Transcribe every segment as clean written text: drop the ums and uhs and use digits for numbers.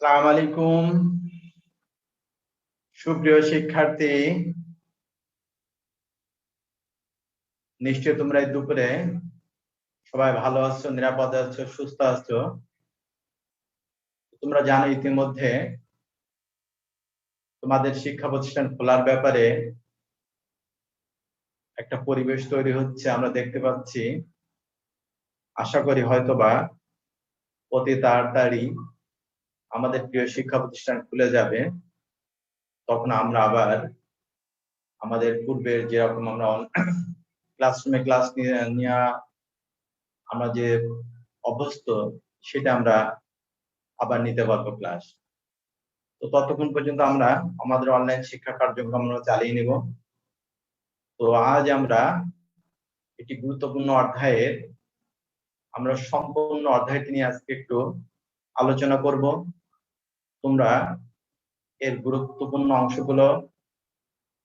আসসালামু আলাইকুম সুপ্রিয় শিক্ষার্থী, নিশ্চয় তোমরা এই দুপুরে সবাই ভালো আছো, নিরাপদে আছো, সুস্থ আছো। তোমরা জানো ইতিমধ্যে তোমাদের শিক্ষা প্রতিষ্ঠান খোলার ব্যাপারে একটা পরিবেশ তৈরি হচ্ছে, আমরা দেখতে পাচ্ছি। আশা করি হয়তোবা অতি তাড়াতাড়ি আমাদের প্রিয় শিক্ষা প্রতিষ্ঠান খুলে যাবে। তখন আমরা আবার আমাদের পূর্বের যেরকম আমরা ক্লাসরুমে ক্লাস নিয়ে আমরা যে অভ্যস্ত, সেটা আমরা আবার নিতে পারবো ক্লাস। তো ততক্ষণ পর্যন্ত আমরা আমাদের অনলাইন শিক্ষা কার্যক্রম আমরা চালিয়ে নিব। তো আজ আমরা একটি গুরুত্বপূর্ণ অধ্যায়ের আমরা সম্পূর্ণ অধ্যায়টি নিয়ে আজকে একটু আলোচনা করব। তোমরা এর গুরুত্বপূর্ণ অংশগুলো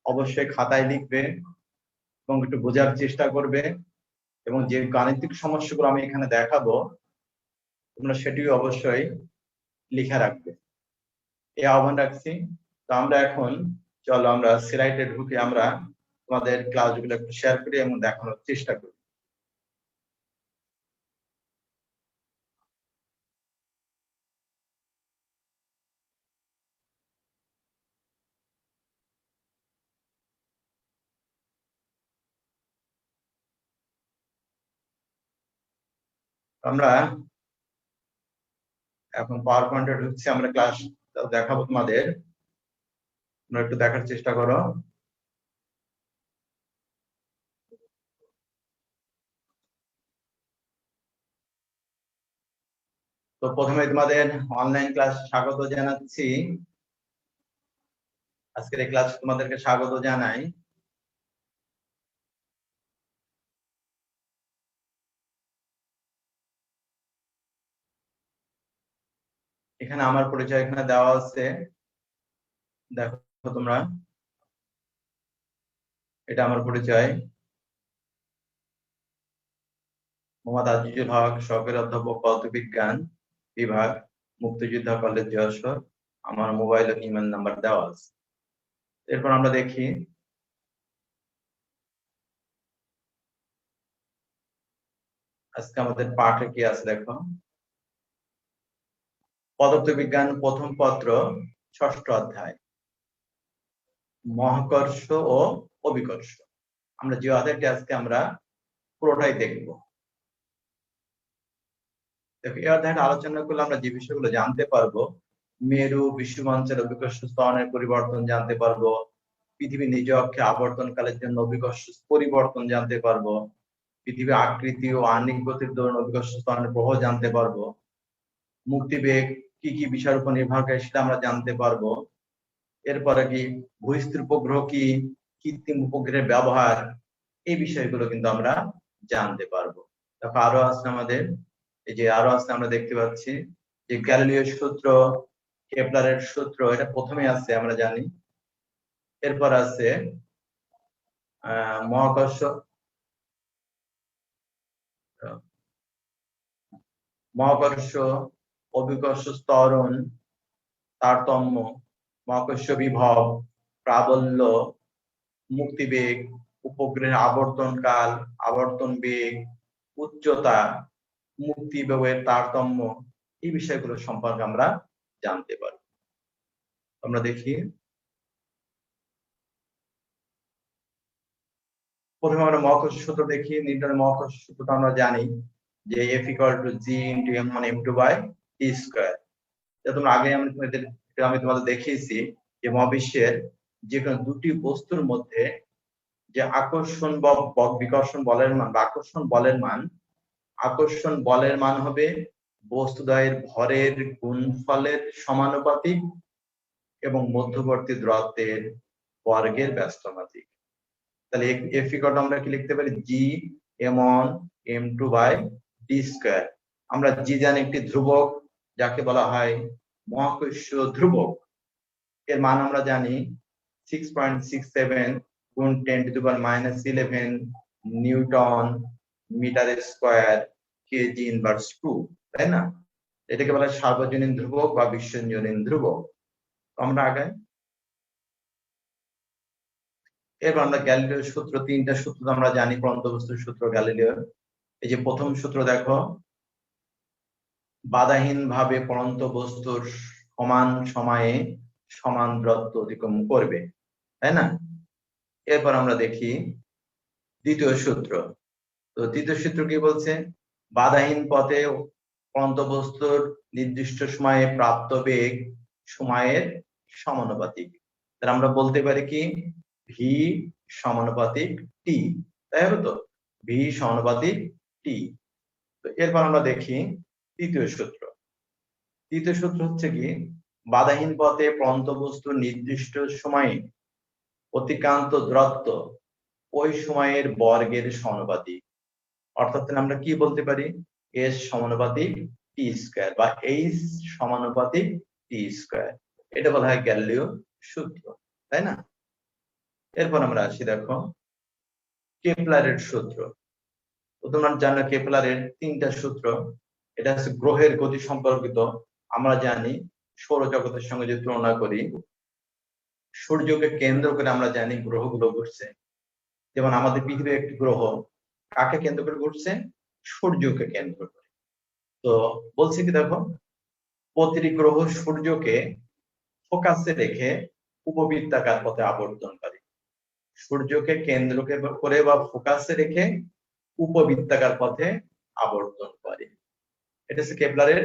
অবশ্যই খাতায় লিখবে এবং একটু বোঝার চেষ্টা করবে, এবং যে গাণিতিক সমস্যাগুলো আমি এখানে দেখাবো তোমরা সেটিও অবশ্যই লিখে রাখবে, এই আহ্বান রাখছি। তো আমরা এখন চলো আমরা স্লাইডে ঢুকে আমরা তোমাদের ক্লাসগুলো একটু শেয়ার করি এবং দেখানোর চেষ্টা করি। আমরা এখন পাওয়ার পয়েন্টে ঢুকছি, আমরা ক্লাস দেখাবো তোমাদের, তোমরা একটু দেখার চেষ্টা করো। তো প্রথমে তোমাদের অনলাইন ক্লাস স্বাগত জানাচ্ছি। আজকের এই ক্লাস তোমাদেরকে স্বাগত জানাই। এখানে আমার পরিচয় এখানে দেওয়া আছে, দেখো তোমরা, এটা আমার পরিচয়। মোহাম্মদ আজিজুল হক, সহকারী অধ্যাপক পদার্থবিজ্ঞান বিভাগ, মুক্তিযোদ্ধা কলেজ যশোর। আমার মোবাইল ও ইমেল নাম্বার দেওয়া আছে। এরপর আমরা দেখি আজকে আমাদের পাঠে কি আছে। দেখো, পদার্থবিজ্ঞান প্রথম পত্র, ষষ্ঠ অধ্যায়, মহাকর্ষ ও অভিকর্ষ। আমরা যে অধ্যায়টি আজকে আমরা পুরোটাই দেখব। দেখো, এই অধ্যায়টা আলোচনা করলে আমরা যে বিষয়গুলো জানতে পারবো, মেরু বিশ্বমঞ্চের অভিকর্ষ স্তরণের পরিবর্তন জানতে পারবো, পৃথিবী নিজ অক্ষে আবর্তনকালের জন্য অভিকর্ষ পরিবর্তন জানতে পারবো, পৃথিবী আকৃতি ও আণবিক গতির দরুন অভিকর্ষ স্তরণের প্রভাব জানতে পারবো, মুক্তিবেগ কি কি বিষয়ের উপর নির্ভর করে সেটা আমরা জানতে পারবো। এরপরে কি ভূস্থির উপগ্রহ কি, কৃত্রিম উপগ্রহের ব্যবহার, এই বিষয়গুলো কিন্তু আমরা জানতে পারবো। তারপর আরো আছে আমাদের, এই যে আরো আছে আমরা দেখতে পাচ্ছি যে গ্যালিলিও সূত্র, কেপলারের সূত্র, এটা প্রথমে আছে আমরা জানি। এরপর আছে মহাকর্ষ মহাকর্ষ অভিকর্ষ ত্বরণ, তারতম্য, মহাকর্ষ বিভব, প্রাবল্য, মুক্তিবেগ, উপগ্রহের আবর্তন কাল, আবর্তন বেগ, উচ্চতা, মুক্তিবেগের তারতম্য, এই বিষয়গুলো সম্পর্কে আমরা জানতে পারি। আমরা দেখি, প্রথমে আমরা মহাকর্ষ সূত্র দেখি। নিউটনের মহাকর্ষ সূত্রটা আমরা জানি যে F = g × m1 m2 / t²। তোমরা আগে আমি তোমাদের দেখিয়েছি যে মহাবিশ্বের যে কোনো দুটি বস্তুর মধ্যে যে আকর্ষণ বিকর্ষণ বলের মান বা আকর্ষণ বলের মান হবে বস্তুদ্বয়ের ভরের গুণফলের সমানুপাতিক এবং মধ্যবর্তী দূরত্বের বর্গের ব্যস্তমাতিক। তাহলে F = আমরা কি লিখতে পারি, g m1 m2 / t²। আমরা g জানি একটি ধ্রুবক, যাকে বলা হয় মহাকর্ষীয় ধ্রুবক। এর মান আমরা জানি 6.67 × 10⁻11 newton metre square KG inverse 2, তাই না? এটাকে বলা হয় সার্বজনীন ধ্রুবক বা বিশ্বজনীন ধ্রুবক। আমরা আগাই। এরপর আমরা গ্যালিলিওর সূত্র, তিনটা সূত্র আমরা জানি, পরন্ত বস্তুর সূত্র গ্যালিলিওর। এই যে প্রথম সূত্র দেখো, বাধাহীন ভাবে পরন্ত বস্তুর সমান সময়ে সমান দূরত্ব অতিক্রম করবে, তাই না? এরপর আমরা দেখি দ্বিতীয় সূত্র। তো দ্বিতীয় সূত্র কি বলছে? বাধাহীন পথে পরন্ত বস্তুর নির্দিষ্ট সময়ে প্রাপ্ত বেগ সময়ের সমানুপাতিক। তাহলে আমরা বলতে পারি কি, ভি সমানুপাতিক টি, তাই হবে তো? ভি সমানুপাতিক টি। তো এরপর আমরা দেখি তৃতীয় সূত্র। তৃতীয় সূত্র হচ্ছে কি, বাধাহীন পথে পরন্ত বস্তুর নির্দিষ্ট সময়ে অতিক্রান্ত দূরত্ব ওই সময়ের বর্গের সমানুপাতিক। অর্থাৎ আমরা কি বলতে পারি, এস সমানুপাতিক টি স্কয়ার বা এইচ সমানুপাতিক টি স্কয়ার। এটা বলা হয় গ্যালিলিও সূত্র, তাই না? এরপর আমরা আসি, দেখো কেপলারের সূত্র। তো তোমরা জানো কেপলারের তিনটা সূত্র। এটা হচ্ছে গ্রহের গতি সম্পর্কিত। আমরা জানি সৌরজগতের সঙ্গে যদি তুলনা করি, সূর্যকে কেন্দ্র করে আমরা জানি গ্রহগুলো ঘুরছে। যেমন আমাদের পৃথিবী একটি গ্রহ, কাকে কেন্দ্র করে ঘুরছে? সূর্যকে কেন্দ্র করে। তো বলছি কি, দেখো প্রতিটি গ্রহ সূর্যকে ফোকাসে রেখে উপবৃত্তাকার পথে আবর্তন করে। সূর্যকে কেন্দ্র করে বা ফোকাসে রেখে উপবৃত্তাকার পথে আবর্তন করে। এটা হচ্ছে কেপলারের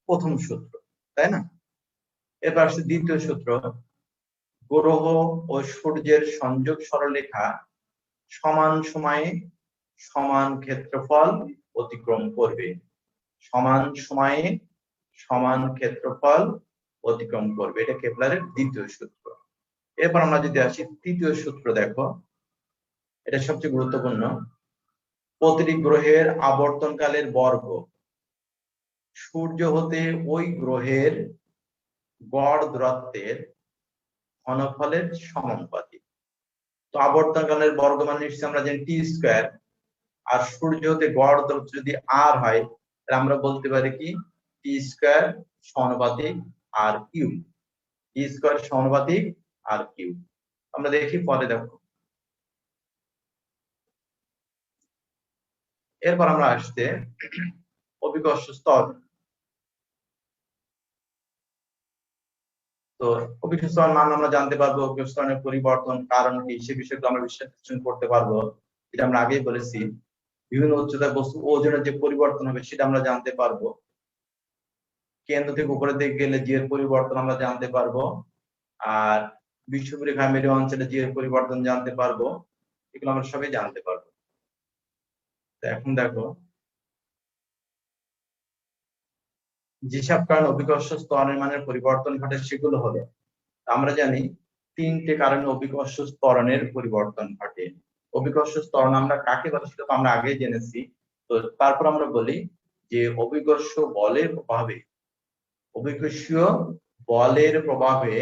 প্রথম সূত্র, তাই না? এবার আসছে দ্বিতীয় সূত্র। গ্রহ ও সূর্যের সংযোগ সরলরেখা সমান সময়ে সমান ক্ষেত্রফল অতিক্রম করবে। সমান সময়ে সমান ক্ষেত্রফল অতিক্রম করবে, এটা কেপলারের দ্বিতীয় সূত্র। এরপর আমরা যদি আসি তৃতীয় সূত্র, দেখো এটা সবচেয়ে গুরুত্বপূর্ণ। প্রতিটি গ্রহের আবর্তনকালের বর্গ সূর্য হতে ওই গ্রহের গড় দূরত্বের ঘনফলের সমানুপাতিক। তো আবর্তনকালের বর্গ মানে নিশ্চয়ই আমরা জানি টি স্কয়ার, আর সূর্য হতে গড় দূরত্ব যদি আর হয়, তাহলে আমরা বলতে পারি কি, টি স্কয়ার সমানুপাতিক আর কিউ। টি স্কয়ার সমানুপাতিক আর কিউ। আমরা দেখি পরে, দেখো এরপর আমরা আসতে অভিকর্ষ স্তর। তো অভিকর্ষ স্তর মান আমরা জানতে পারবো, অভিকর্ষ স্তরের পরিবর্তন কারণ কি সে বিষয়ে আমরা বিশ্লেষণ করতে পারবো। এটা আমরা আগেই বলেছি। বিভিন্ন উচ্চতার বস্তু ওজনের যে পরিবর্তন হবে সেটা আমরা জানতে পারবো। কেন্দ্র থেকে উপরের দিকে গেলে জি এর পরিবর্তন আমরা জানতে পারবো। আর বিশ্বপরিখা মেরু অঞ্চলে জি এর পরিবর্তন জানতে পারবো। এগুলো আমরা সবই জানতে পারবো। তো এখন দেখো, যেসব কারণে অভিকর্ষ স্তরের মানের পরিবর্তন ঘটে সেগুলো হলো, আমরা জানি তিনটে কারণে অভিকর্ষ ত্বরণের পরিবর্তন ঘটে। অভিকর্ষ ত্বরণ আমরা কাকে বলে সেটা আমরা আগেই জেনেছি। তো তারপর আমরা বলি যে অভিকর্ষ বলের প্রভাবে, অভিকর্ষীয় বলের প্রভাবে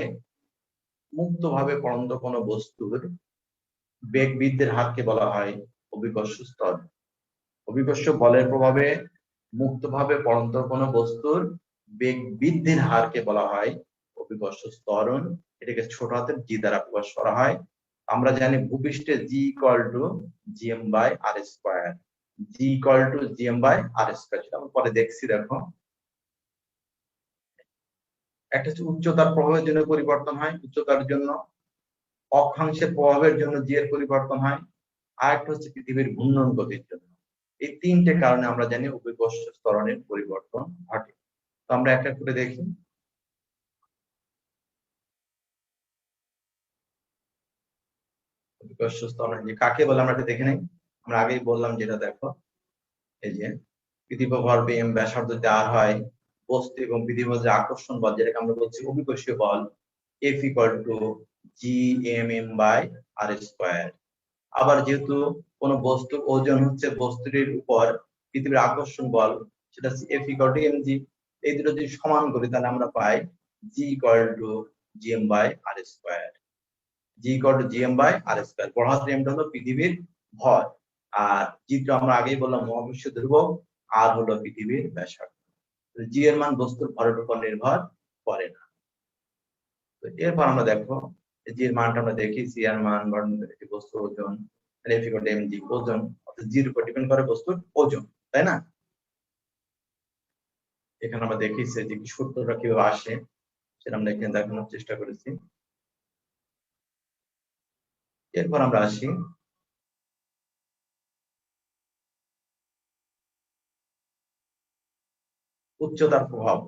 মুক্তভাবে পড়ন্ত কোনো বস্তুর বেগ বৃদ্ধির হারকে বলা হয় অভিকর্ষ স্তর। অভিকর্ষ বলের প্রভাবে মুক্তভাবে পড়ন্ত কোনো বস্তুর বেগ বৃদ্ধির হারকে বলা হয় অভিকর্ষ ত্বরণ। এটাকে ছোট হাতের জি দ্বারা প্রকাশ করা হয়। আমরা জানি ভূপৃষ্ঠে G equal to GM by R square. G equal to GM by R square, সেটা আমরা পরে দেখছি। দেখো একটা হচ্ছে উচ্চতার প্রভাবের জন্য পরিবর্তন হয়, উচ্চতার জন্য। অক্ষাংশের প্রভাবের জন্য জি এর পরিবর্তন হয়। আর একটা হচ্ছে পৃথিবীর ঘূর্ণন গতির জন্য। এই তিনটে কারণে আমরা জানি অভিকর্ষ ত্বরণের পরিবর্তন ঘটে। তো আমরা একটা করে দেখি। অভিকর্ষ ত্বরণ যে কাকে বলে আমরা এটা দেখে নেই। আমরা আগেই বললাম যেটা, দেখো এই যে পৃথিবী ভর এম ব্যাসার্ধ যদি আর হয়, বস্তু এবং পৃথিবীর মধ্যে আকর্ষণ বল যেটাকে আমরা বলছি অভিকর্ষীয় বল, F equal to G M M by R square. আবার যেহেতু কোন বস্তুর ওজন হচ্ছে বস্তুটির উপর পৃথিবীর আকর্ষণ বল, সেটা হচ্ছে F equal to M G. এই দুটো যদি সমান করি তাহলে আমরা পাই G equal to G M by R square. G equal to G M by R square. বড় হাতের এমটা হলো পৃথিবীর ভর, আর জিটা আমরা আগেই বললাম মহাবিশ্ব ধ্রুবক, আর হলো পৃথিবীর ব্যাসার্ধ। জি এর মান বস্তুর ভরের উপর নির্ভর করে না। তো এরপর আমরা দেখো জি এর মানটা আমরা দেখি, সি এর মান বস্তুর ওজন, F equal to M G ওজন, অর্থাৎ জি এর উপর ডিপেন্ড করে বস্তুর ওজন, তাই না? এখানে আমরা দেখিয়েছি যে কি সূত্রটা কিভাবে আসে সেটা আমরা এখানে দেখানোর চেষ্টা করেছি। এরপর আমরা আসি উচ্চতার প্রভাব।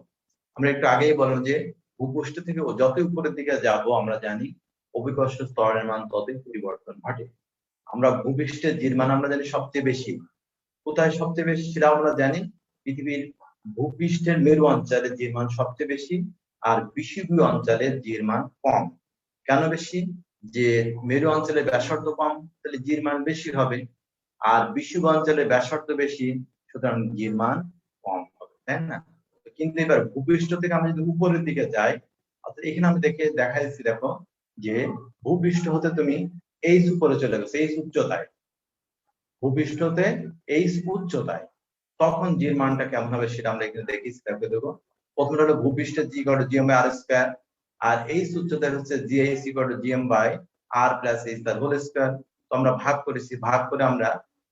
আমরা একটু আগেই বললাম যে ভূপৃষ্ঠ থেকে যতই উপরের দিকে যাব আমরা জানি অভিকর্ষ স্তরের মান ততই পরিবর্তন ঘটে। আমরা ভূপৃষ্ঠের জির মান আমরা জানি সবচেয়ে বেশি, কোথায় সবচেয়ে বেশি সেটা আমরা জানি, পৃথিবীর ভূপৃষ্ঠের মেরু অঞ্চলে জির মান সবচেয়ে বেশি আর বিষুবীয় অঞ্চলের জির মান কম। কেন বেশি? যে মেরু অঞ্চলে ব্যাসার্ধ কম, তাহলে জির মান বেশি হবে, আর বিষুবীয় অঞ্চলে ব্যাসার্ধ বেশি, সুতরাং জির মান কম হবে, তাই না? কিন্তু এবার ভূপৃষ্ঠ থেকে আমরা যদি উপরের দিকে যাই, অর্থাৎ এখানে আমি দেখাইছি, দেখো যে ভূপৃষ্ঠ হতে তুমি এইচ উপরে চলে গেছে, এইচ উচ্চতায়, ভূপৃষ্ঠতে এইচ উচ্চতায়, তখন জির মানটা কেমন হবে সেটা আমরা এখানে দেখিয়েছি, দেখো প্রথমটা হলো ভূপৃষ্ঠের G equal to GM by R square, আর এইচ উচ্চতায় হচ্ছে G H equal to GM by R plus H তার হোল স্কয়ার। তো আমরা ভাগ করেছি, ভাগ করে আমরা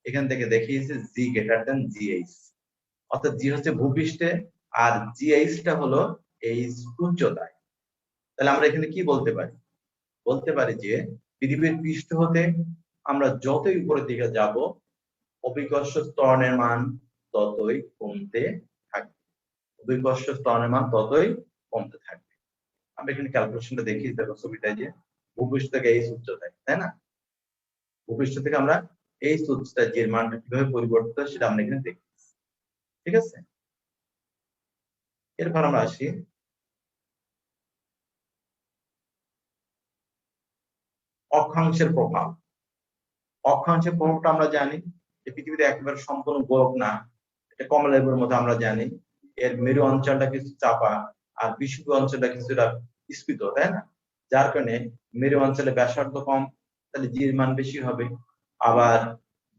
এখান থেকে দেখিয়েছি জি গ্রেটার দেন জি এইচ, অর্থাৎ জি হচ্ছে ভূপৃষ্ঠে আর জি এইচ টা হলো এইচ উচ্চতায়। তাহলে আমরা এখানে কি বলতে পারি? বলতে পারি যে পৃথিবীর পৃষ্ঠ হতে আমরা যতই উপরের দিকে যাব অভিকর্ষ ত্বরণের মান ততই কমতে থাকবে, অভিকর্ষ ত্বরণের মান ততই কমতে থাকবে। আমরা এখানে ক্যালকুলেশনটা দেখি, দেখো ছবিটায় যে ভূপৃষ্ঠ থেকে এইচ উচ্চতায়, তাই না? ভূপৃষ্ঠ থেকে আমরা এইচ উচ্চতায় যে মানটা কিভাবে পরিবর্তিত হয় সেটা আমরা এখানে দেখি, ঠিক আছে? এরপর আমরা আসি অক্ষাংশের প্রভাব। অক্ষাংশের প্রভাবটা আমরা জানি যে পৃথিবীতে একেবারে সম্পূর্ণ গোলক না, এটা কমলালেবুর মতো আমরা জানি, এর মেরু অঞ্চলটা কিছু চাপা আর বিষুবীয় অঞ্চলটা কিছুটা স্ফীত, তাই না? যার কারণে মেরু অঞ্চলে ব্যাসার্ধ কম, তাহলে জির মান বেশি হবে, আবার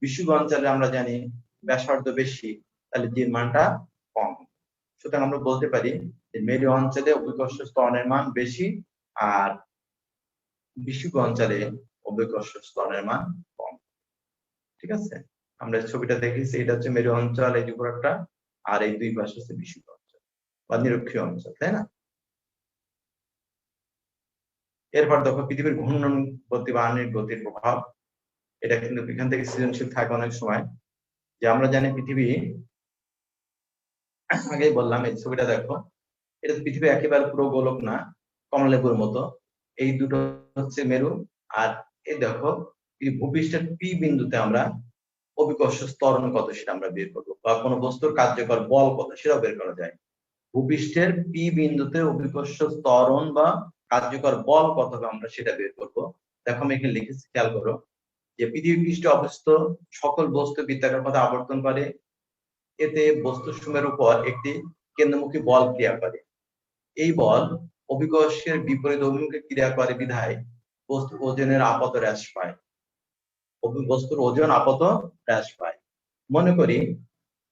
বিষুবীয় অঞ্চলে আমরা জানি ব্যাসার্ধ বেশি, তাহলে জির মানটা কম। সুতরাং আমরা বলতে পারি যে মেরু অঞ্চলে অভিকর্ষ ত্বরণের মান বেশি আর বিষুবীয় অঞ্চলে অভিকর্ষ ত্বরণের মান কম, ঠিক আছে? আমরা ছবিটা দেখেছি, এটা হচ্ছে মেরু অঞ্চল, এই উপরটা, আর এই দুই পাশে হচ্ছে বিষুবীয় অঞ্চল বা নিরক্ষীয় অঞ্চল, তাই না? এরপর দেখো পৃথিবীর ঘূর্ণন গতি বা আণবিক গতির প্রভাব। এটা কিন্তু এখান থেকে সৃজনশীল থাকে অনেক সময়, যে আমরা জানি পৃথিবী, আগেই বললাম এই ছবিটা দেখো, এটা পৃথিবী একেবারে পুরো গোলক না, কমলালেবুর মতো, এই দুটো হচ্ছে মেরু, আর এই দেখো ভূপৃষ্ঠের পি বিন্দুতে আমরা অভিকর্ষ ত্বরণ কত সেটা আমরা বের করবো, বা কোনো বস্তুর কার্যকর বল কত সেটাও বের করা যায়। ভূপৃষ্ঠের পি বিন্দুতে অভিকর্ষ ত্বরণ বা কার্যকর বল কত হবে আমরা সেটা বের করব। দেখো আমি এখানে লিখেছি, খেয়াল করো যে পৃথিবী পৃষ্ঠে অবস্থিত সকল বস্তু বৃত্তাকার পথে আবর্তন করে, এতে বস্তু সমূহের উপর একটি কেন্দ্রমুখী বল ক্রিয়া করে। এই বল অভিকর্ষের বিপরীত অভিমুখে ক্রিয়া করে বিধায় বস্তুর ওজনের আপত হ্রাস পায়, বস্তুর ওজন আপত হ্রাস পায়। মনে করি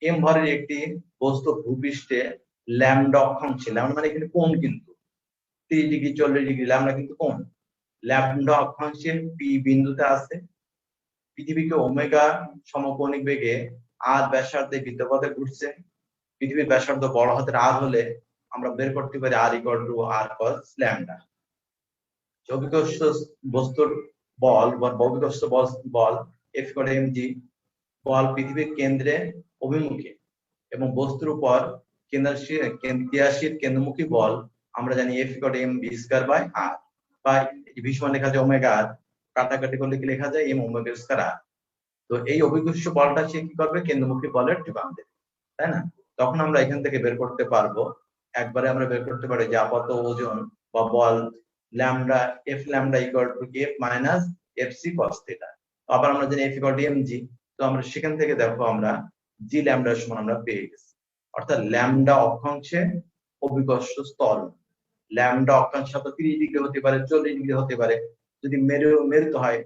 এম ভরের একটি বস্তু ভূপৃষ্ঠে ল্যামডা অক্ষাংশে, ল্যামডা মানে এখানে কোণ, কিন্তু 30 ডিগ্রি 40 ডিগ্রি ল্যামডা কিন্তু কোণ, ল্যামডা অক্ষাংশে পি বিন্দুতে আছে, পৃথিবীকে ওমেগা সমকৌণিক বেগে আর ব্যাসার্ধে বৃত্তপথে ঘুরছে। পৃথিবীর ব্যাসার্ধ বড় হাতের আর হলে আমরা বের করতে পারি R equal to R cos lambda. অভিকর্ষ বস্তুর বল বা অভিকর্ষ বল এফ ইকুয়াল টু এমজি, বল পৃথিবীর কেন্দ্রে অভিমুখে এবং বস্তুর উপর ক্রিয়াশীল কেন্দ্রমুখী বল আমরা জানি F equal to M V square by R, বা ভি সমান লেখা যায় ওমেগা আর, কাটাকাটি করলে কি লেখা যায় এম ওমেগা স্কয়ার আর। তো এই অভিকর্ষ বলটা সে কি করবে, কেন্দ্রমুখী বলের টিপান দেবে, তাই না? তখন আমরা এখান থেকে বের করতে পারবো, একবারে আমরা বের করতে পারি যে আপাত ওজন বা বল lambda F lambda equal to F minus F C cos theta. আবার আমরা জানি F equal to M G, তো আমরা সেখান থেকে দেখো আমরা জি ল্যামডা সমান আমরা পেয়ে গেছি, অর্থাৎ ল্যামডা অক্ষাংশে অভিকর্ষ ত্বরণ, ল্যামডা অক্ষাংশ 30 ডিগ্রি হতে পারে, 40 ডিগ্রি হতে পারে, যদি মেরুতে হয়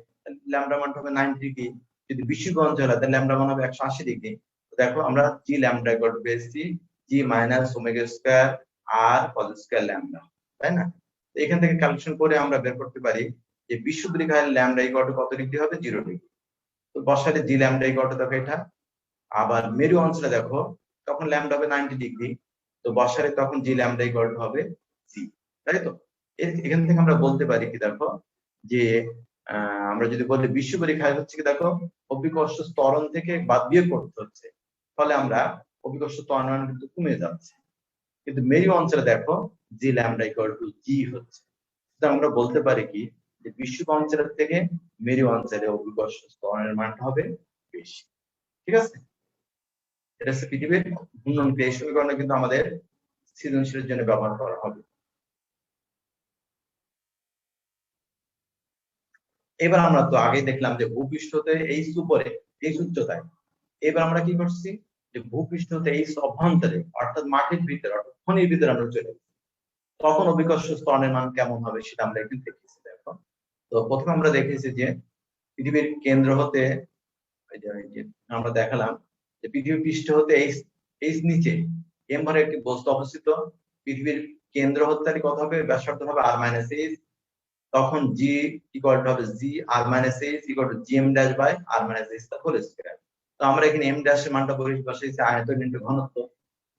ল্যামডা মান হবে 90 ডিগ্রি, যদি বিষুবীয় অঞ্চল হয় তাহলে ল্যামডা মান হবে 180 ডিগ্রি। দেখো আমরা জি ল্যামডা ইকুয়াল টু পেয়েছি জি মাইনাস ওমেগা স্কয়ার আর কজ স্কয়ার ল্যামডা, তাই না? এখান থেকে ক্যালকুলেশন করে আমরা বের করতে পারি যে বিশুদ্ধ রেখায় ল্যামডা ইকুয়াল টু কত ডিগ্রি হবে, 0 ডিগ্রি। তো বসালে জি ল্যামডা ইকুয়াল টু দেখো এটা, আবার মেরু অঞ্চলে দেখো তখন ল্যামডা হবে 90 ডিগ্রি, তো বসালে তখন জি ল্যামডা ইকুয়াল টু হবে জি, তাই তো? এখান থেকে আমরা বলতে পারি কি দেখো যে আমরা যদি বলি বিশুদ্ধ রেখায় হচ্ছে কি দেখো অভিকর্ষ ত্বরণ থেকে বাদ বিয়োগ করতে হচ্ছে, ফলে আমরা অভিকর্ষ ত্বরণ কিন্তু কমে যাচ্ছে, কিন্তু মেরু অঞ্চলে দেখো জি ল্যামডা ইকুয়াল টু জি হচ্ছে। সুতরাং আমরা বলতে পারি কি যে বিশুদ্ধ অঞ্চলের থেকে মেরু অঞ্চলে অভিকর্ষ ত্বরণের মানটা হবে বেশি, ঠিক আছে? এটা হচ্ছে পৃথিবীর ঘূর্ণন ক্রিয়া। এই সমীকরণে কিন্তু আমাদের সৃজনশীলের জন্য ব্যবহার করা হবে। এবার আমরা তো আগেই দেখলাম যে ভূপৃষ্ঠতে এইচ উপরে, এইচ উচ্চতায়। এবার আমরা কি করছি যে ভূপৃষ্ঠতে এইচ অভ্যন্তরে অর্থাৎ মাটির ভিতরে অর্থাৎ খনির ভিতরে আমরা চলে গেছি, তখন অভিকর্ষ ত্বরণের মান কেমন হবে সেটা আমরা একটু দেখেছি। দেখো তো প্রথমে আমরা দেখেছি যে পৃথিবীর কেন্দ্র হতে আমরা দেখালাম যে পৃথিবীর পৃষ্ঠ হতে এইচ নিচে এম ভরের একটি বস্তু অবস্থিত, পৃথিবীর কেন্দ্র হতে কত হবে, ব্যাসার্ধ হবে আর মাইনাস এইচ, তখন জি ইকুয়াল টু হবে G R minus H equal to G M dash by R minus H the whole square. তো আমরা এখানে এম ড্যাশের মানটা বসাইছি আয়তন ইনটু ঘনত্ব,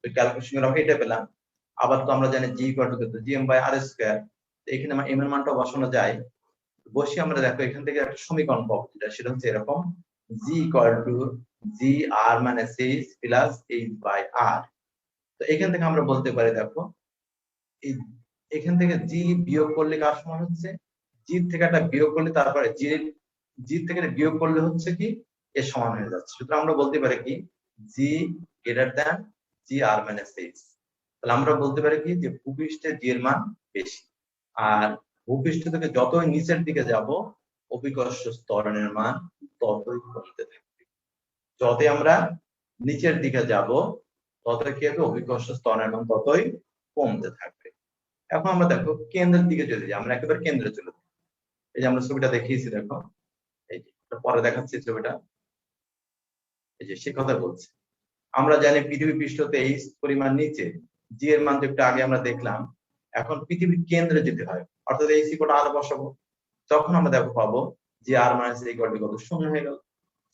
তো ক্যালকুলেশন করে আমরা এটা পেলাম। আবার তো আমরা জানি জি ইকুয়াল টু কত, G M by R square, তো এখানে আমরা এম এর মানটা বসানো যায়। বসে আমরা দেখো এখান থেকে একটা সমীকরণ পাবো, সেটা হচ্ছে এরকম, G equal to G R minus H plus H by R. তো এখান থেকে আমরা বলতে পারি দেখো এই এখান থেকে জি বিয়োগ করলে কার সমান হচ্ছে, জি থেকে একটা বিয়োগ করলে তারপরে জি থেকে বিয়োগ করলে হচ্ছে কি এর সমান হয়ে যাচ্ছে। সুতরাং আমরা বলতে পারি কি জি গ্রেটার দ্যান জি আর মাইনাস এইচ। তাহলে আমরা বলতে পারি কি যে ভূপৃষ্ঠে জি এর মান বেশি, আর ভূপৃষ্ঠ থেকে যতই নিচের দিকে যাব অভিকর্ষ ত্বরণের মান ততই কমতে থাকবে। যতই আমরা নিচের দিকে যাব ততই কি হবে, অভিকর্ষ ত্বরণের মান ততই কমতে থাকবে। এখন আমরা দেখো কেন্দ্রের দিকে যদি যাই, আমরা একেবারে কেন্দ্রে চলে যাই। এই যে আমরা ছবিটা দেখিয়েছি দেখো, এই যে পরে দেখাচ্ছি ছবিটা, এই যে সে কথা বলছে। আমরা জানি পৃথিবী পৃষ্ঠতে এই পরিমাণ নিচে, জি এর মান একটু আগে আমরা দেখলাম। এখন পৃথিবীর কেন্দ্রে যেতে হয়, অর্থাৎ এই সিকোটা আর বসাবো, তখন আমরা দেখো পাবো যে আর মাইনাস ইকুয়াল টু কত, শূন্য হয়ে গেল।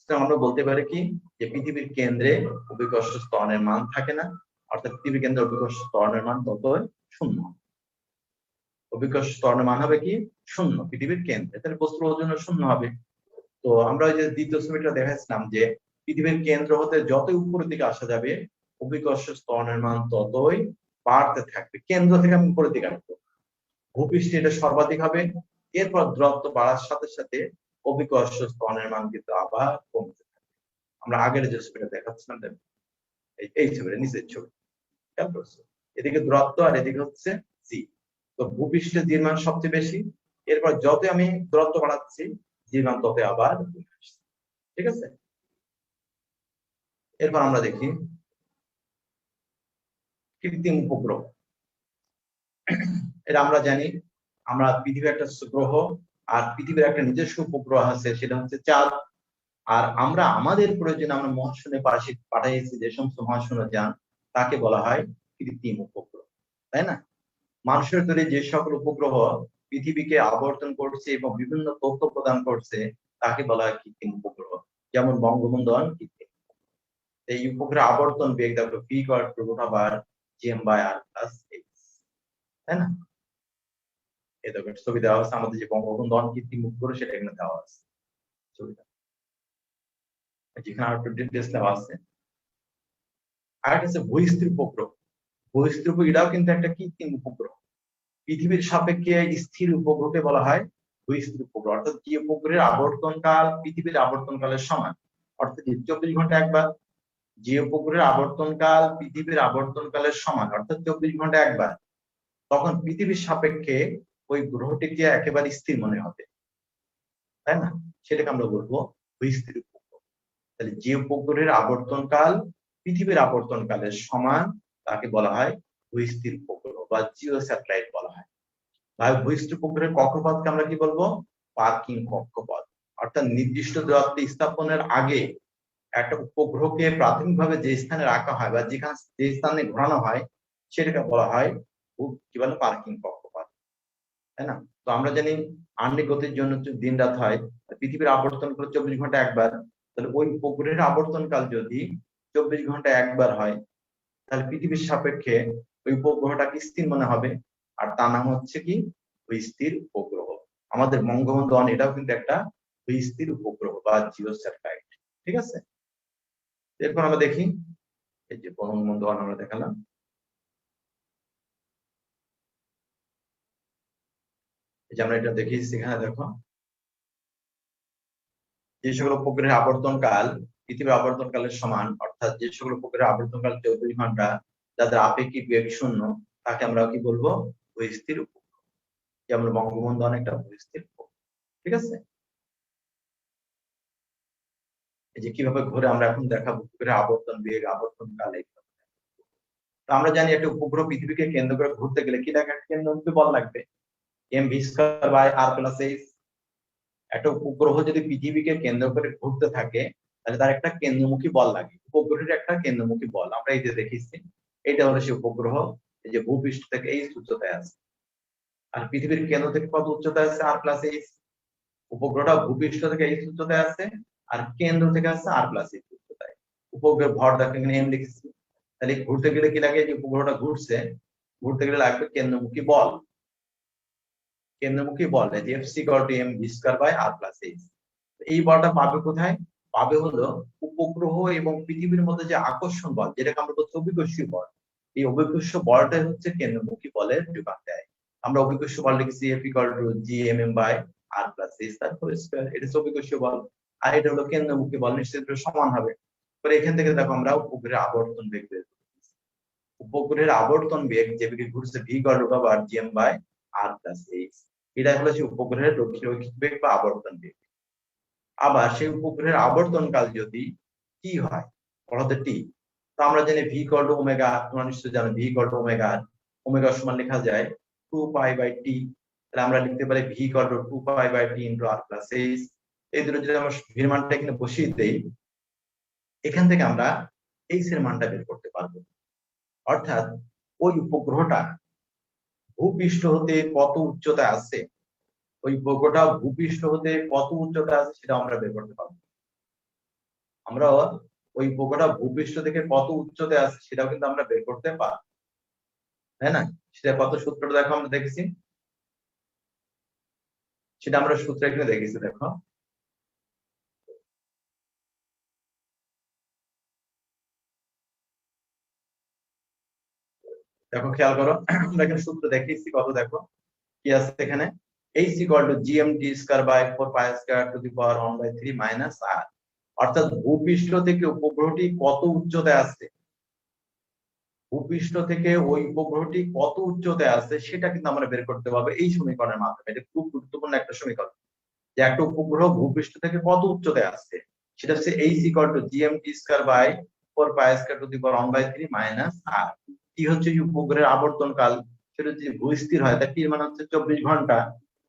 আমরা বলতে পারি কি যে পৃথিবীর কেন্দ্রে অভিকর্ষ ত্বরণের মান থাকে না, অর্থাৎ পৃথিবীর কেন্দ্রে অভিকর্ষ ত্বরণের মান ততই শূন্য। অভিকর্ষ ত্বরণের মান হবে কি শূন্য পৃথিবীর কেন্দ্রে, তাহলে বস্তুর ওজন শূন্য হবে। তো আমরা ওই যে দ্বিতীয় ছবিটা দেখাচ্ছিলাম যে পৃথিবীর কেন্দ্র হতে যতই উপরের দিকে আসা যাবে অভিকর্ষ ত্বরণের মান ততই বাড়তে থাকবে। কেন্দ্র থেকে আমি উপরের দিকে আসবো, ভূপৃষ্ঠে এটা সর্বাধিক হবে, এরপর দূরত্ব বাড়ার সাথে সাথে অভিকর্ষ ত্বরণের মান কিন্তু আবার কমতে থাকবে। আমরা আগের যে ছবিটা দেখাচ্ছিলাম এই ছবিটা নিচের ছবি, খেয়াল করছো? এদিকে দূরত্ব আর এদিকে হচ্ছে জি। তো ভূপৃষ্ঠে জির মান সবচেয়ে বেশি, এরপর যতই আমি দূরত্ব বাড়াচ্ছি জির মান ততই আবার কমে আসছে, ঠিক আছে? এরপর আমরা দেখি কৃত্রিম উপগ্রহ। এটা আমরা জানি আমরা পৃথিবী একটা গ্রহ, আর পৃথিবীর একটা নিজস্ব উপগ্রহ আছে, সেটা হচ্ছে চাঁদ। আর আমরা আমাদের প্রয়োজনে আমরা মহাশূন্যে পাঠিয়েছি যে সমস্ত মহাশূন্য যান, তাকে বলা হয় কৃত্রিম উপগ্রহ, তাই না? মানুষের তৈরি যে সকল উপগ্রহ পৃথিবীকে আবর্তন করছে এবং বিভিন্ন তথ্য প্রদান করছে তাকে বলা হয় কৃত্রিম উপগ্রহ, যেমন বঙ্গবন্ধু কৃত্রিম। এই উপগ্রহ আবর্তন বেগ দেখো ভি ইকুয়াল টু √r+h, তাই না? এই দেখো ছবি দেওয়া আছে, আমাদের যে বঙ্গবন্ধু কৃত্রিম উপগ্রহ সেটা এখানে দেওয়া আছে ছবিটা, যেখানে আরো ডিটেইলস দেওয়া আছে। আর একটা হচ্ছে ভূস্থির উপগ্রহ। ভূস্থির উপগ্রহ এটাও কিন্তু একটা কৃত্রিম উপগ্রহ। পৃথিবীর সাপেক্ষে স্থির উপগ্রহকে বলা হয় ভূস্থির উপগ্রহ, অর্থাৎ যে উপগ্রহের আবর্তনকাল পৃথিবীর আবর্তনকালের সমান, অর্থাৎ 24 ঘন্টা একবার। যে উপগ্রহের আবর্তনকাল পৃথিবীর আবর্তনকালের সমান, অর্থাৎ 24 ঘন্টা একবার, তখন পৃথিবীর সাপেক্ষে ওই গ্রহটিকে একেবারে স্থির মনে হবে, তাই না? সেটাকে আমরা বলবো ভূস্থির উপগ্রহ। তাহলে যে উপগ্রহের আবর্তনকাল পৃথিবীর আবর্তনকালের সমান তাকে বলা হয় ভূস্থির উপগ্রহ বা জিও স্যাটেলাইট বলা হয়। ভূস্থির উপগ্রহের কক্ষপথকে আমরা কি বলবো, পার্কিং কক্ষপথ, অর্থাৎ নির্দিষ্ট দূরত্বে স্থাপনের আগে একটা উপগ্রহকে প্রাথমিকভাবে যে স্থানে রাখা হয় বা যেখানে যে স্থানে ঘোরানো হয় সেটাকে বলা হয় কি বলে পার্কিং কক্ষপথ, তাই না? তো আমরা জানি আহ্নিক গতির জন্য দিন রাত হয়, পৃথিবীর আবর্তন করে 24 ঘন্টা একবার, তাহলে ওই উপগ্রহের আবর্তনকাল যদি 24 ঘন্টা একবার হয় তাহলে পৃথিবীর সাপেক্ষে ওই উপগ্রহটাকে স্থির মনে হবে, আর তার নাম হচ্ছে কি ওই স্থির উপগ্রহ। আমাদের বঙ্গবন্ধু 1 এটাও কিন্তু একটা ওই স্থির উপগ্রহ বা জিও স্যাটেলাইট, ঠিক আছে? এরপর আমরা দেখি, এই যে বঙ্গবন্ধু 1 আমরা দেখালাম, এই যে আমরা এটা দেখিয়েছি এখানে দেখো, যে সকল উপগ্রহের আবর্তন কাল পৃথিবীর আবর্তন কালের সমান, অর্থাৎ যে সকল উপগ্রহের আবর্তন কাল 24 ঘন্টা, যাদের আপেক্ষিক বেগ শূন্য, তাকে আমরা কি বলবো? স্থির উপগ্রহ। যেমন বঙ্গবন্ধু অনেকটা স্থির উপগ্রহ, ঠিক আছে? এই যে কিভাবে ঘুরে আমরা এখন দেখাবো উপগ্রহের আবর্তন বেগ, আবর্তন কাল। তো আমরা জানি একটা উপগ্রহ পৃথিবীকে কেন্দ্র করে ঘুরতে গেলে কি লাগে? কেন্দ্রমুখী বল লাগবে, mv²/r+h। একটা উপগ্রহ যদি পৃথিবীকে কেন্দ্র করে ঘুরতে থাকে তাহলে তার একটা কেন্দ্রমুখী বল লাগে, উপগ্রহের একটা কেন্দ্রমুখী বল আমরা এই যে দেখেছি, এটা হলো সেই উপগ্রহ। এই যে ভূপৃষ্ঠ থেকে এই উচ্চতায় আছে, আর পৃথিবীর কেন্দ্র থেকে কত উচ্চতায় আছে? r+h। উপগ্রহটা ভূপৃষ্ঠ থেকে এই উচ্চতায় আছে, আর কেন্দ্র থেকে আছে r+h উচ্চতায়। উপগ্রহের ভর দেখেন এখানে m লিখেছি। তাহলে ঘুরতে গেলে কি লাগে? যে উপগ্রহটা ঘুরছে, ঘুরতে গেলে লাগবে কেন্দ্রমুখী বল। কেন্দ্রমুখী বল যে F=mv²/r+h। এই বলটা পাবে কোথায়? পাবে হলো উপগ্রহ এবং পৃথিবীর মধ্যে যে আকর্ষণ বল, যেটাকে আমরা বলছি অভিকর্ষীয় বল। এই অভিকর্ষীয় বলটাই হচ্ছে কেন্দ্রমুখী বলের যোগান দেয়। আমরা অভিকর্ষীয় বল লিখেছি F=gmm/r+h তার হোল স্কয়ার, এটা হচ্ছে অভিকর্ষীয় বল। আর এটা হলো কেন্দ্রমুখী বল, নিশ্চিতভাবে সমান হবে। তো এখান থেকে দেখো আমরা উপগ্রহের আবর্তন বেগ বের করতেছি। উপগ্রহের আবর্তন বেগ যে বেগে ঘুরছে v=gm/r+h, এটাই হলো সেই উপগ্রহের রৈখিক বেগ বা আবর্তন বেগ। আবার সেই উপগ্রহের আবর্তন কাল যদি টি হয়, বলতে টি, তো আমরা জানি v=ওমেগা, তোমরা নিশ্চয়ই জানো v=ওমেগা। ওমেগা সমান লেখা যায় 2π/t, তাহলে আমরা লিখতে পারি v=2π/t × r+h। এই দুটো যদি আমরা ভির মানটা এখানে বসিয়ে দেই, এখান থেকে আমরা h এর মানটা বের করতে পারবো। অর্থাৎ ওই উপগ্রহটা ভূপৃষ্ঠ হতে কত উচ্চতায় আছে, ওই উপগ্রহটা ভূপৃষ্ঠ হতে কত উচ্চতায় আছে সেটা আমরা বের করতে পারবো। আমরা ওই উপগ্রহটা ভূপৃষ্ঠ থেকে কত উচ্চতায় আছে সেটাও কিন্তু আমরা বের করতে পারবো, তাই না? সেটা কত সূত্রটা দেখো আমরা দেখেছি, সেটা আমরা সূত্র এখানে দেখেছি। দেখো দেখো খেয়াল করো, আমরা এখানে সূত্র দেখেছি কত, দেখো কি আছে এখানে, h=gmt²/4π² r, অর্থাৎ ভূপৃষ্ঠ থেকে উপগ্রহটি কত উচ্চতায় আছে, ভূপৃষ্ঠ থেকে ওই উপগ্রহটি কত উচ্চতায় আছে সেটা কিন্তু আমরা বের করতে পারবো এই সমীকরণের মাধ্যমে। এটা খুব গুরুত্বপূর্ণ একটা সমীকরণ, যে একটা উপগ্রহ ভূপৃষ্ঠ থেকে কত উচ্চতায় আছে, সেটা হচ্ছে h=gmt²/4π² r। কি হচ্ছে উপগ্রহের আবর্তন কাল, সেটা যদি ভূস্থির হয় তার টির মান হচ্ছে 24 ঘন্টা।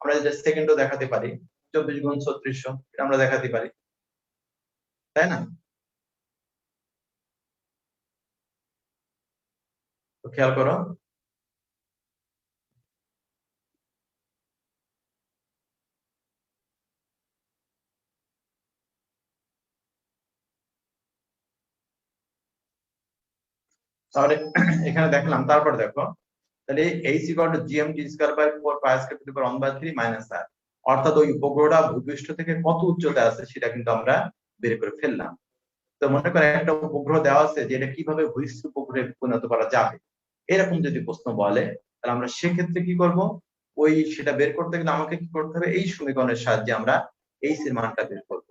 আমরা যেটা সেকেন্ডও দেখাতে পারি, 24 × 3600 এটা আমরা দেখাতে পারি, তাই না? তো খেয়াল করো, তাহলে এখানে দেখলাম, তারপর দেখো তাহলে h=gmt²/4π²1/3 - r, অর্থাৎ ওই উপগ্রহটা ভূপৃষ্ঠ থেকে কত উচ্চতায় আছে সেটা কিন্তু আমরা বের করে ফেললাম। তো মনে করো একটা উপগ্রহ দেওয়া আছে যে এটা কিভাবে ভূস্থির উপগ্রহে পরিণত করা যাবে, এরকম যদি প্রশ্ন বলে তাহলে আমরা সেক্ষেত্রে কি করব? ওই সেটা বের করতে গেলে আমাকে কি করতে হবে? এই সমীকরণের সাহায্যে আমরা h এর মানটা বের করব।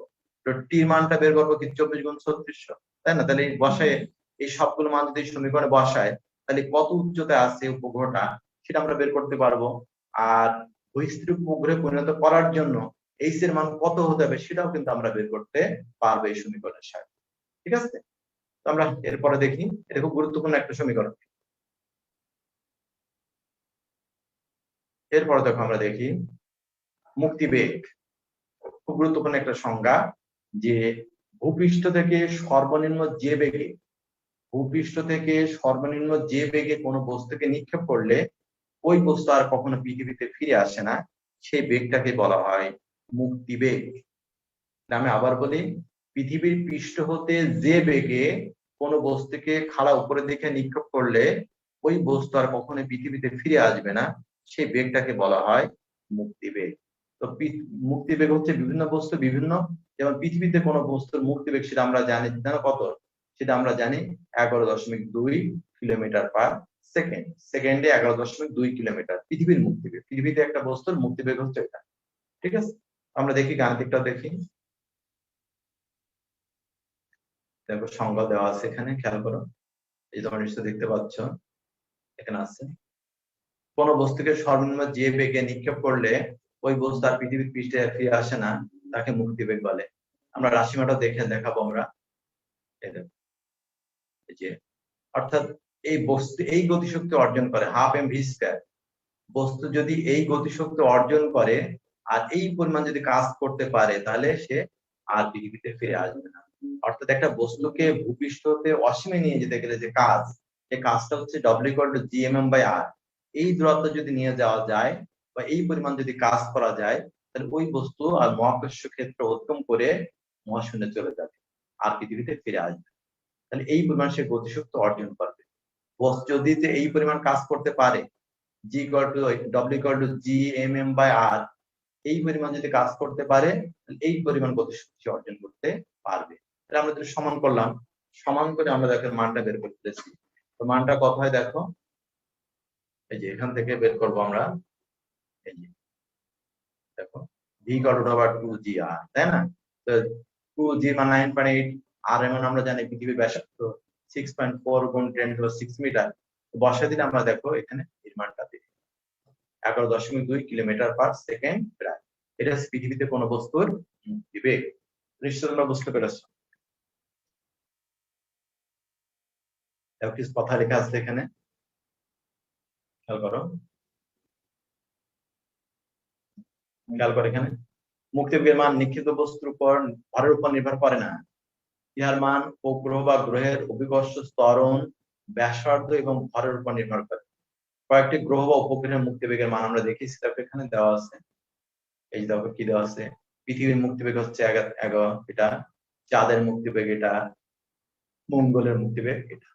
তো টি মানটা বের করবো কি 24 × 3600, তাই না? তাহলে এই বসায় এই সবগুলো মান যদি সমীকরণে বসায় তাহলে কত উচ্চতায় আছে উপগ্রহটা সেটা আমরা বের করতে পারবো। আর ভূস্থির উপগ্রহে পরিণত করার জন্য h এর মান কত হতে হবে সেটাও কিন্তু আমরা বের করতে পারবো এই সমীকরণের সাহায্যে, ঠিক আছে? তো আমরা এরপরে দেখি, এটা খুব গুরুত্বপূর্ণ একটা সমীকরণ। এরপরে দেখো আমরা দেখি মুক্তিবেগ, খুব গুরুত্বপূর্ণ একটা সংজ্ঞা, যে ভূপৃষ্ঠ থেকে সর্বনিম্ন যে বেগে কোনো বস্তুকে নিক্ষেপ করলে ওই বস্তু আর কখনো পৃথিবীতে ফিরে আসে না, সেই বেগটাকে বলা হয় মুক্তিবেগ। আমি আবার বলি, পৃথিবীর পৃষ্ঠ হতে যে বেগে কোনো বস্তুকে খাড়া উপরের দিকে নিক্ষেপ করলে ওই বস্তু আর কখনো পৃথিবীতে ফিরে আসবে না, সেই বেগটাকে বলা হয় মুক্তিবেগ। তো মুক্তিবেগ হচ্ছে বিভিন্ন বস্তু বিভিন্ন, যেমন পৃথিবীতে কোনো বস্তুর মুক্তিবেগ সেটা আমরা জানি কত, সেটা আমরা জানি 11.2 কিলোমিটার পার সেকেন্ড। সেকেন্ডে 11.2 কিলোমিটার পৃথিবীর মুক্তিবেগ। পৃথিবীতে একটা বস্তুর মুক্তিবেগ হচ্ছে এটা। ঠিক আছে, আমরা দেখি গাণিতিকটাও দেখি। দেখো সংজ্ঞা দেওয়া আছে এখানে, খেয়াল করো। এই তোমরা নিশ্চয় দেখতে পাচ্ছ, এখানে আছে কোন বস্তুকে সর্বনিম্ন যে বেগে নিক্ষেপ করলে ওই বস্তু আর পৃথিবীর পৃষ্ঠে ফিরে আসে না, তাকে মুক্তিবেগ বলে। আমরা রাশিমাটা দেখাবো আমরা। যে অর্থাৎ এই বস্তু এই গতিশক্তি অর্জন করে 1/2 mv²। বস্তু যদি এই গতিশক্তি অর্জন করে আর এই পরিমাণ যদি কাজ করতে পারে, তাহলে সে আর পৃথিবীতে ফিরে আসবে না। অর্থাৎ একটা বস্তুকে ভূপৃষ্ঠতে অসীমে নিয়ে যেতে গেলে যে কাজ, সেই কাজটা হচ্ছে W=gmm/r। এই দূরত্ব যদি নিয়ে যাওয়া যায় বা এই পরিমাণ যদি কাজ করা যায়, তাহলে ওই বস্তু আর মহাকর্ষ ক্ষেত্র অতিক্রম করে মহাশূন্যে চলে যাবে, আর পৃথিবীতে ফিরে আসবে। তাহলে এই পরিমাণ সে গতিশক্তি অর্জন করবে। বস্তু যদি এই পরিমাণ কাজ করতে পারে, W=gmm/r, এই পরিমাণ যদি কাজ করতে পারে, এই পরিমাণ গতিশক্তি অর্জন করতে পারবে। তাহলে আমরা যদি সমান করলাম, সমান করে আমরা দেখেন মানটা বের করতে পেরেছি। তো মানটা কত হয় দেখো, এই যে এখান থেকে বের করব আমরা। এই যে দেখো v=2gr, তাই না? তো 2g মানে 9.8, আর এমন আমরা জানি পৃথিবীর ব্যাসার্ধ 6.4 × 10⁶ মিটার। বসা দিলে আমরা দেখো এখানে এর মানটা দেখি 11.2 কিলোমিটার পার সেকেন্ড প্রায়। এটা হচ্ছে পৃথিবীতে কোনো বস্তুর মুক্তিবেগ। নিশ্চয় তোমরা বুঝতে পেরেছ। কিছু কথা লেখা আছে এখানে, খেয়াল করো। এখানে মুক্তিবেগের মান নিক্ষিপ্ত বস্তুর উপর ভরের উপর নির্ভর করে না। ইহার মান উপগ্রহ বা গ্রহের অভিকর্ষ, ত্বরণ, ব্যাসার্ধ এবং ভরের উপর নির্ভর করে। কয়েকটি গ্রহ বা উপগ্রহের মুক্তিবেগের মান আমরা দেখেছি, তারপর এখানে দেওয়া আছে। এই যে দেখো কি দেওয়া আছে, পৃথিবীর মুক্তিবেগ হচ্ছে 11, এটা চাঁদের মুক্তিবেগ, এটা মঙ্গলের মুক্তিবেগ, এটা।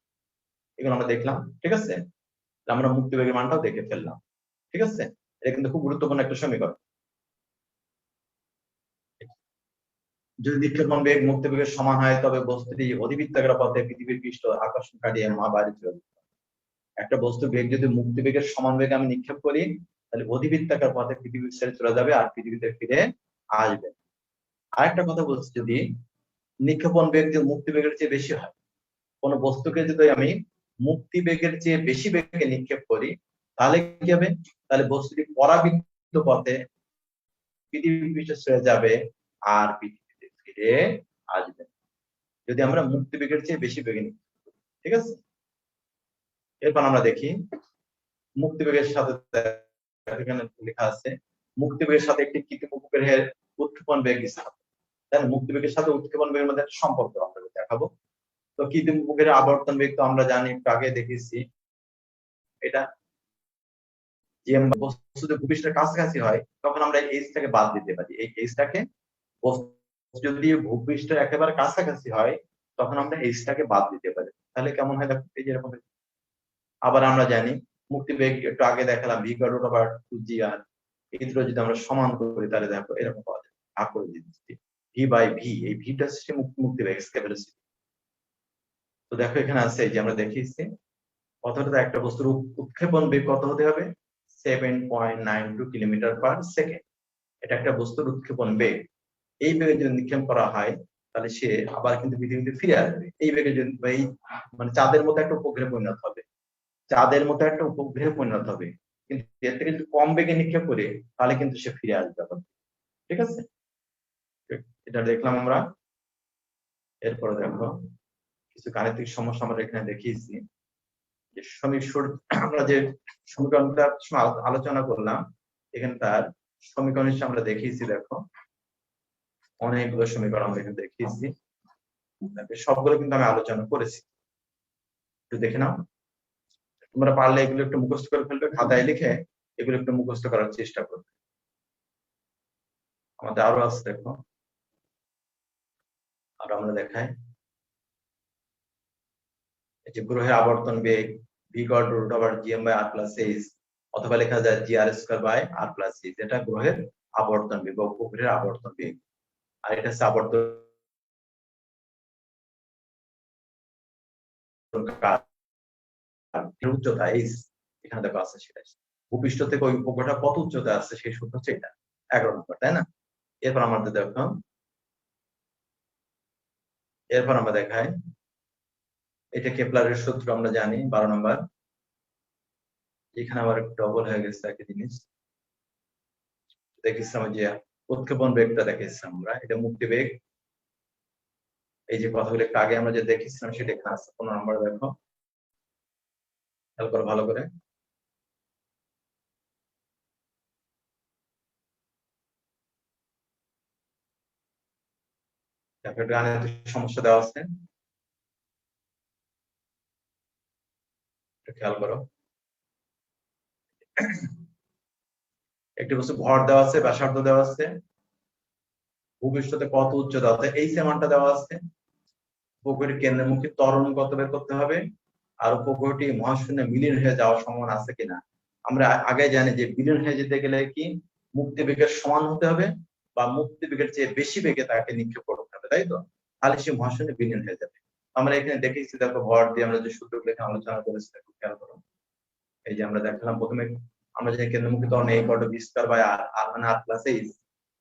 এগুলো আমরা দেখলাম, ঠিক আছে? আমরা মুক্তিবেগের মানটাও দেখে ফেললাম, ঠিক আছে? এটা কিন্তু খুব গুরুত্বপূর্ণ একটা সমীকরণ। যদি নিক্ষেপণ বেগ মুক্তিবেগের সমান হয়, তবে বস্তুটি অধিবৃত্তাকার পথে পৃথিবীর পৃষ্ঠ আকর্ষণ কাটিয়ে মহাবাহিনী চলে যাবে। একটা বস্তুর বেগ যদি মুক্তিবেগের সমান বেগে আমি নিক্ষেপ করি, তাহলে অধিবৃত্তাকার পথে পৃথিবী ছেড়ে চলে যাবে আর পৃথিবীতে ফিরে আসবে। আরেকটা কথা বলছি, যদি নিক্ষেপণ বেগ যে মুক্তিবেগের চেয়ে বেশি হয়, কোন বস্তুকে যদি আমি মুক্তিবেগের চেয়ে বেশি বেগে নিক্ষেপ করি, তাহলে কি হবে? তাহলে বস্তুটি পরাবৃত্ত পথে পৃথিবীর পৃষ্ঠে ছেড়ে যাবে আর পৃথিবীতে ফিরে আসবে, যদি আমরা মুক্তিবেগের চেয়ে বেশি বেগে নিক্ষেপ করি। ঠিক আছে? এরপর আমরা দেখি মুক্তিবেগের সাথে, এখানে লেখা আছে মুক্তিবেগের সাথে একটি কৃত্রিম উপগ্রহের উৎক্ষেপণ বেগ স্থাপন। তাই মুক্তিবেগের সাথে উৎক্ষেপণ বেগের মধ্যে একটা সম্পর্ক আমরা দেখাবো। তো কৃত্রিম উপগ্রহের আবর্তন বেগ তো আমরা জানি, একটু আগে দেখেছি। এটা যে বস্তু যদি ভূপৃষ্ঠের কাছাকাছি হয়, তখন আমরা এই থেকে বাদ দিতে পারি। এই এইচটাকে, যদি ভূপৃষ্ঠের একেবারে কাছাকাছি হয়, তখন আমরা এইচটাকে বাদ দিতে পারি। তাহলে কেমন হয় দেখো, এই যে এরকম। আবার আমরা জানি মুক্তিবেগ, একটু আগে দেখালাম v=2gr, এই দুটো যদি আমরা সমান করি, তাহলে দেখো এরকম পাওয়া যায়। ভাগ করে দিচ্ছি v/v, এই ভিটা হচ্ছে মুক্তিবেগ, এস্কেপ ভেলোসিটি। তো দেখো এখানে আছে, এই যে আমরা দেখিয়েছি কতটা একটা বস্তুর উৎক্ষেপণ বেগ কত হতে হবে, 7.92 কিলোমিটার পার সেকেন্ড। এটা একটা বস্তুর উৎক্ষেপণ বেগ। এই বেগে যদি নিক্ষেপ করা হয়, তাহলে সে আবার কিন্তু পৃথিবীতে ফিরে আসবে। এই বেগে যদি এই মানে চাঁদের মতো একটা উপগ্রহে পরিণত হবে, চাঁদের মতো একটা উপগ্রহে পরিণত হবে। কিন্তু এর থেকে যদি কম বেগে নিক্ষেপ করে, তাহলে কিন্তু সে ফিরে আসবে আবার। ঠিক আছে? এটা দেখলাম আমরা। এরপরে দেখো কিছু গাণিতিক সমস্যা আমরা এখানে দেখিয়েছি। আমরা যে সমীকরণটা আলোচনা করলাম, এখানে তার সমীকরণ হিসেবে আমরা দেখিয়েছি। দেখো অনেকগুলো সমীকরণ আমরা এখানে দেখিয়েছি। সবগুলো কিন্তু আমি আলোচনা করেছি, একটু দেখে নাও। তোমরা পারলে এগুলো একটু মুখস্থ করে ফেলবে, খাতায় লিখে এগুলো একটু মুখস্থ করার চেষ্টা করবে। আমাদের আরো আছে, দেখো আর আমরা দেখাই, এই যে গ্রহের আবর্তন বেগ v=√/gm/r+h, অথবা লেখা যায় gr²/r+h, এটা গ্রহের আবর্তন বেগ বা উপগ্রহের আবর্তন বেগ। আর এটা হচ্ছে আবর্তন উচ্চতা h, এখানে দেখো আছে সেটা। ভূপৃষ্ঠ থেকে ওই উপগ্রহটা কত উচ্চতা আছে সেই সূত্র হচ্ছে এটা, 11 নম্বর, তাই না? এরপর আমাদের দেখো, এরপর আমরা দেখাই, এটা কেপলারের সূত্র আমরা জানি 12 নম্বর। এখানে আবার ডবল হয়ে গেছে একই জিনিস, দেখেছিলাম যে উৎক্ষেপণ বেগটা দেখেছিলাম আমরা, এটা মুক্তি বেগ। এই যে কথাগুলো একটু আগে আমরা যে দেখেছিলাম সেটা এখানে আছে 15 নম্বর, দেখো খেয়াল করো ভালো করে। দেখো এটা গাণিতিক সমস্যা দেওয়া আছে, খেয়াল করো। একটি বস্তু ভর দেওয়া আছে, ব্যাসার্ধ দেওয়া আছে, ভূপৃষ্ঠতে কত উচ্চতা অর্থাৎ এই মানটা দেওয়া আছে, উপগ্রহের কেন্দ্রমুখী ত্বরণ কত বের করতে হবে, আর উপগ্রহটি মহাশূন্যে বিলীন হয়ে যাওয়ার সম্ভাবনা আছে কিনা। আমরা আগে জানি যে বিলীন হয়ে যেতে গেলে কি মুক্তি বেগের সমান হতে হবে বা মুক্তি বেগের চেয়ে বেশি বেগে তাকে নিক্ষেপ করতে হবে, তাই তো? তাহলে সে মহাশূন্যে বিলীন হয়ে যাবে। আমরা এখানে দেখেছি, দেখো ভর দিয়ে আমরা যে সূত্রগুলো এখানে আলোচনা করেছি, দেখো খেয়াল করো। এই যে আমরা দেখালাম প্রথমে, আমরা যে কেন্দ্রমুখী ত্বরণ a=v²/r মানে r+h,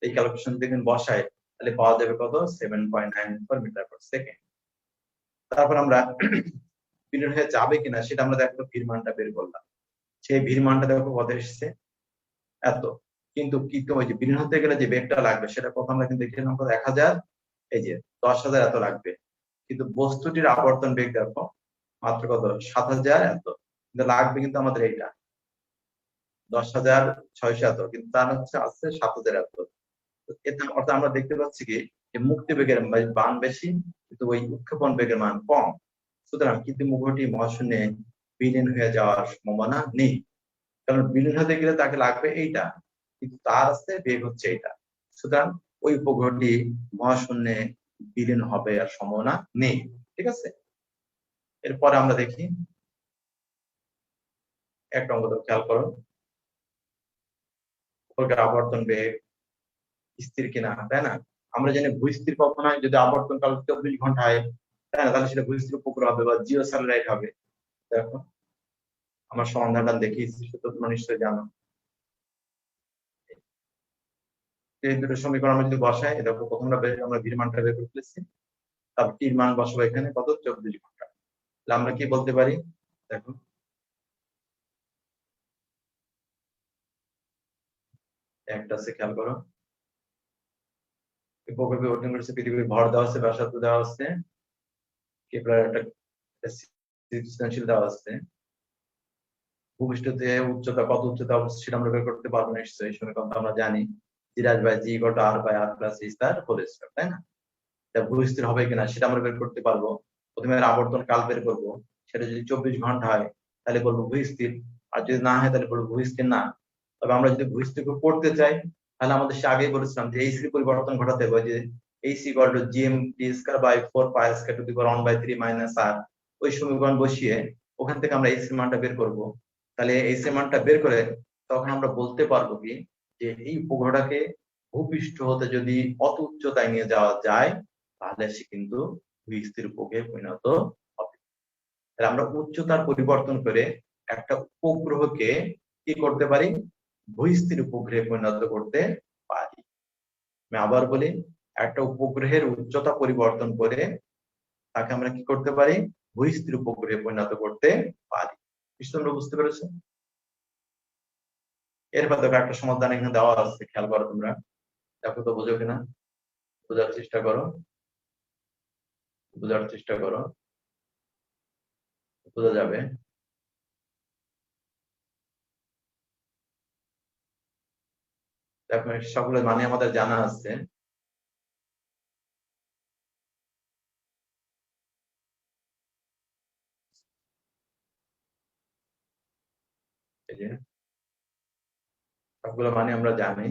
এই ক্যালকুলেশন থেকে বসাই, তাহলে পাওয়া যাবে কত, 7.94 মিটার/সেকেন্ড। তারপর আমরা বিলীন হয়ে যাবে কিনা সেটা আমরা দেখো ভির মানটা বের করলাম, সেই ভির মানটা দেখো কত এসেছে, এত। কিন্তু ওই যে বিলীন হতে গেলে যে বেগটা লাগবে সেটা কত আমরা কিন্তু দেখে নিলাম, 1000, এই যে 10,000 এত লাগবে। কিন্তু বস্তুটির আবর্তন বেগ দেখো মাত্র কত, 7,000 এত, কিন্তু লাগবে কিন্তু আমাদের এইটা 10,600 এত, কিন্তু তার হচ্ছে আছে 7,000 এত। এটা অর্থাৎ আমরা দেখতে পাচ্ছি কি যে মুক্তি বেগের মান বেশি কিন্তু ওই উৎক্ষেপণ বেগের মান কম। সুতরাং কিন্তু মুখটি মহাশূন্যে বিলীন হয়ে যাওয়ার সম্ভাবনা নেই, কারণ বিলীন হতে গেলে তাকে লাগবে এইটা, কিন্তু তার আছে বেগ হচ্ছে এটা। সুতরাং ওই উপগ্রহটি মহাশূন্যে বিলীন হবে আর সম্ভাবনা নেই, ঠিক আছে? এরপরে আমরা দেখি 1 নম্বর, খেয়াল করো, উপগ্রহের আবর্তন বেগ স্থির কিনা, তাই না? আমরা জানি ভূস্থির কল্পনায় যদি আবর্তন কাল 24 ঘন্টা হয়, তাই না, তাহলে সেটা ভূস্থির উপগ্রহ হবে বা জিও স্যাটেলাইট হবে। দেখো আমার সমাধানটা দেখিয়েছি, সেটা তোমরা নিশ্চয়ই জানো। এই দুটো সমীকরণ আমরা যদি বসাই, দেখো প্রথমটা আমরা ভির মানটা বের করে ফেলেছি, তারপর টির মান বসাবো এখানে কত, 24 ঘন্টা। তাহলে আমরা কি বলতে পারি, দেখো একটা আছে, খেয়াল করো, উপগ্রহে অর্জন করেছে পৃথিবীর ভর দেওয়া আছে, ব্যাসার্ধ দেওয়া আছে, কেপলার একটা সৃজনশীল দেওয়া আছে, ভূপৃষ্ঠতে উচ্চতা কত উচ্চতা অবস্থিত সেটা আমরা বের করতে পারবো নিশ্চয়ই, সমীকরণ আমরা জানি, g/g=r/r+h তার হোল স্কয়ার, তাই না? এটা ভূস্থির হবে কিনা সেটা আমরা বের করতে পারবো। প্রথমে আবর্তন কাল বের করবো, সেটা যদি 24 ঘন্টা হয় তাহলে বলবো ভূস্থির, আর যদি না হয় তাহলে বলবো ভূস্থির না। তবে আমরা যদি ভূস্থির করতে চাই তাহলে আমাদের সে আগেই বলেছিলাম যে এই পরিবর্তন ঘটাতে হবে, যে h=gmt²/4π² ⁴ ওই সমীকরণ বসিয়ে ওখান থেকে আমরা এই মানটা বের করব। তাহলে এই মানটা বের করে তখন আমরা বলতে পারবো কি যে এই উপগ্রহটাকে ভূপৃষ্ঠ হতে যদি অত উচ্চতায় নিয়ে যাওয়া যায় তাহলে সে কিন্তু ভূস্থির উপগ্রহে পরিণত হবে। তাহলে আমরা উচ্চতার পরিবর্তন করে একটা উপগ্রহকে কি করতে পারি, ভূস্থির উপগ্রহে পরিণত করতে পারি। আমি আবার বলি, একটা উপগ্রহের উচ্চতা পরিবর্তন করে তাকে আমরা কি করতে পারি, ভূস্থির উপগ্রহে পরিণত করতে পারি। তোমরা বুঝতে পেরেছো? এরপর দেখো একটা সমাধান এখানে দেওয়া আছে, খেয়াল করো তোমরা, দেখো তো বোঝো কিনা, বোঝার চেষ্টা করো, বোঝার চেষ্টা করো, বোঝা যাবে। দেখো সকলের মানে আমাদের জানা আছে। এই যে সবগুলো মানে আমরা জানি।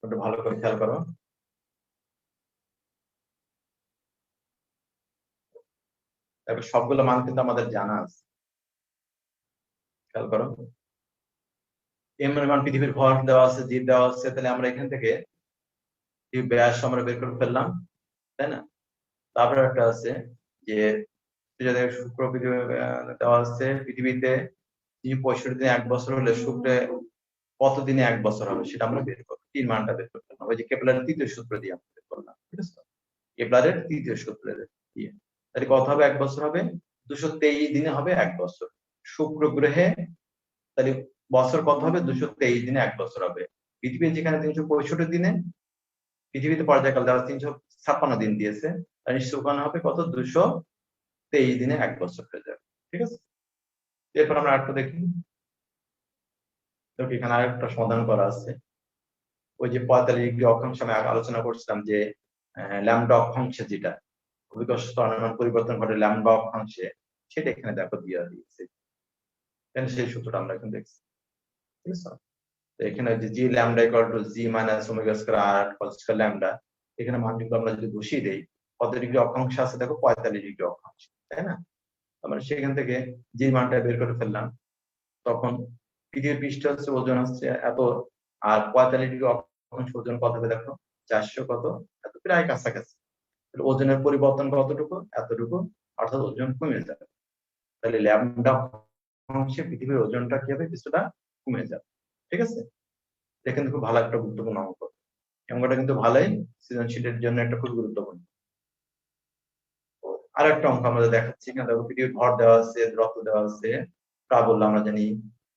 একটু ভালো করে খেয়াল করো। তারপর সবগুলো মান কিন্তু আমাদের জানা আছে, খেয়াল করো। এম এর মান পৃথিবীর ভর দেওয়া আছে, জি দেওয়া আছে, তাহলে আমরা এখান থেকে ব্যাস আমরা বের করে ফেললাম, তাই না? তারপরে একটা আছে যে শুক্র পৃথিবী দেওয়া আছে, পৃথিবীতে 65 দিনে 1 বছর হলে শুক্রে কত দিনে 1 বছর হবে সেটা আমরা বের করবো, তিন মানটা বের করতে হবে। ওই যে কেপলারের তৃতীয় সূত্র দিয়ে আমরা বের করলাম, ঠিক আছে? কেপলারের তৃতীয় সূত্র দিয়ে তাহলে কত হবে? 1 বছর হবে 223 দিনে হবে 1 বছর শুক্র গ্রহে। তাহলে বছর কত হবে? 223 দিনে 1 বছর হবে। পৃথিবীর যেখানে 365 দিনে, পৃথিবীতে পর্যায়কাল দেওয়া 356 দিন দিয়েছে, তার নিশ্চয় হবে কত? 223 দিনে 1 বছর হয়ে যাবে, ঠিক আছে? এরপর আমরা আরেকটা দেখি। তো এখানে আরেকটা সমাধান করা আছে। ওই যে 45 ডিগ্রি অক্ষাংশ আমি আলোচনা করছিলাম যে ল্যামডা অক্ষাংশে যেটা অভিকর্ষ ত্বরণের মান পরিবর্তন ঘটে ল্যামডা অক্ষাংশে, সেটা এখানে দেখো দিয়ে দিয়েছে। এখানে সেই সূত্রটা আমরা এখন দেখছি, ঠিক আছে? তো এখানে যে G lambda equal to G minus omega square R cos square lambda, এখানে মানগুলো আমরা যদি বসিয়ে দেই, কত ডিগ্রি অক্ষাংশ আছে দেখো? 45 ডিগ্রি অক্ষাংশ, তাই না? আমরা সেখান থেকে জি মানটা বের করে ফেললাম। তখন পৃথিবীর পৃষ্ঠ হচ্ছে, ওজন হচ্ছে এত, আর 45 ডিগ্রি অক্ষাংশ ওজন কত হবে দেখো? 400 কত, এত, প্রায় কাছাকাছি। ওজনের পরিবর্তন কতটুকু? এতটুকু, অর্থাৎ ওজন কমে যাবে। তাহলে ল্যামডা অংশে পৃথিবীর ওজনটা কি হবে? কিছুটা কমে যাবে, ঠিক আছে? এটা কিন্তু খুব ভালো একটা গুরুত্বপূর্ণ অঙ্ক। অঙ্কটা কিন্তু ভালোই, সৃজনশীলের জন্য একটা খুব গুরুত্বপূর্ণ। আর একটা অঙ্ক আমরা দেখাচ্ছি, এখানে দেখো পৃথিবীর ভর দেওয়া আছে, দূরত্ব দেওয়া আছে, প্রাবল্য আমরা জানি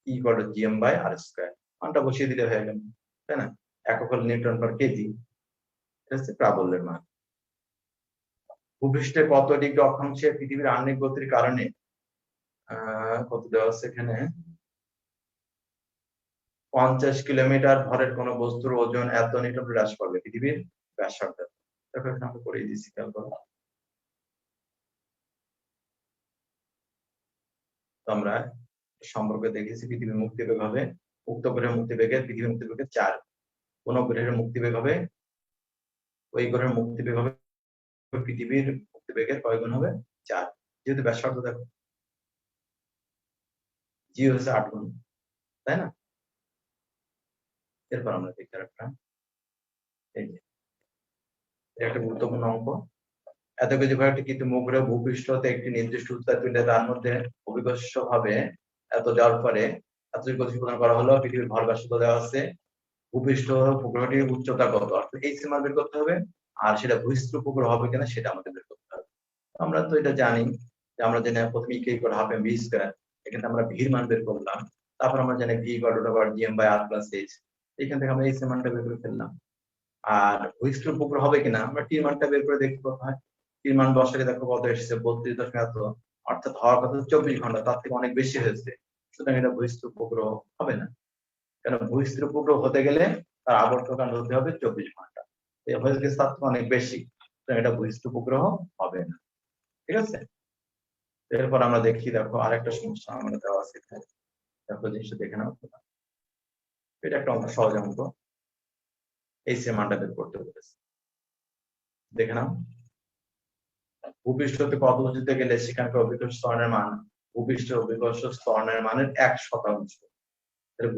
E equal to GM by R square, মানটা বসিয়ে দিলে হয়ে গেল, তাই না? একক হল নিউটন পার কেজি, এটা হচ্ছে প্রাবল্যের মান। ভূপৃষ্ঠে কত ডিগ্রি অক্ষাংশে পৃথিবীর আহ্নিক গতির কারণে কত দেওয়া আছে এখানে? 50 কিলোমিটার ভরের কোন বস্তুর ওজন এত নিউটন হ্রাস পাবে পৃথিবীর ব্যাসার্ধ। দেখো এখানে আমরা করে দিয়েছি, খেয়াল করো। তো আমরা সম্পর্কে দেখেছি পৃথিবীর মুক্তিবেগ হবে, উক্ত গ্রহের মুক্তিবেগের, পৃথিবীর মুক্তিবেগের 4। কোন গ্রহের মুক্তিবেগ হবে? ওই গ্রহের মুক্তিবেগ হবে পৃথিবীর মুক্তিবেগের কয় গুণ হবে? 4। যেহেতু ব্যাসার্ধ দেখো জি হচ্ছে 8 গুণ, তাই না? এরপর আমরা দেখি একটা, এই যে একটা গুরুত্বপূর্ণ অঙ্ক। এত কিছু কয়েকটি কিন্তু মুগ্র ভূপৃষ্ঠতে একটি নির্দিষ্ট উচ্চতা তুলে তার মধ্যে অভিকর্ষ ভাবে এত যাওয়ার পরে এত গতি প্রদান করা হলো, পৃথিবীর ভর ব্যাসার্ধ দেওয়া আছে, ভূপৃষ্ঠ উপগ্রহটির উচ্চতা কত, অর্থাৎ এই সীমা বের করতে হবে। আর সেটা ভূস্থ উপগ্রহ হবে কিনা সেটা আমাদের বের করতে হবে। আমরা তো এটা জানি যে আমরা জানি প্রথমে K equal half M V square, এখানে আমরা ভির মান বের করলাম। তারপর আমরা জানি V equal to over GM by R plus H, এখান থেকে আমরা এই মানটা বের করে ফেললাম। আর ভূস্থ উপগ্রহ হবে কিনা আমরা টি মানটা বের করে দেখতে হয়। টির মান বসালে দেখো কত এসেছে? 32.এত, অর্থাৎ হওয়ার কথা 24 ঘন্টা, তার থেকে অনেক বেশি হয়েছে। সুতরাং এটা ভূস্থ উপগ্রহ হবে না। কেন? ভূস্থ উপগ্রহ হতে গেলে তার আবর্তকাল হতে হবে 24 ঘন্টা, হয়ে গেছে তার থেকে অনেক বেশি, সুতরাং এটা ভূস্থ উপগ্রহ হবে না, ঠিক আছে? এরপর আমরা দেখি, দেখো আরেকটা সমস্যা আমাদের দেওয়া আছে এখানে, দেখো জিনিসটা দেখে নাও। এটা একটা অঙ্ক, সহজ অঙ্ক। এই মানটা বের করতে বলেছে, দেখে নাও। ভূপৃষ্ঠতে কত উঁচুতে গেলে সেখানকার অভিকর্ষ ত্বরণের মান ভূপৃষ্ঠের অভিকর্ষ ত্বরণের মানের 1%। তাহলে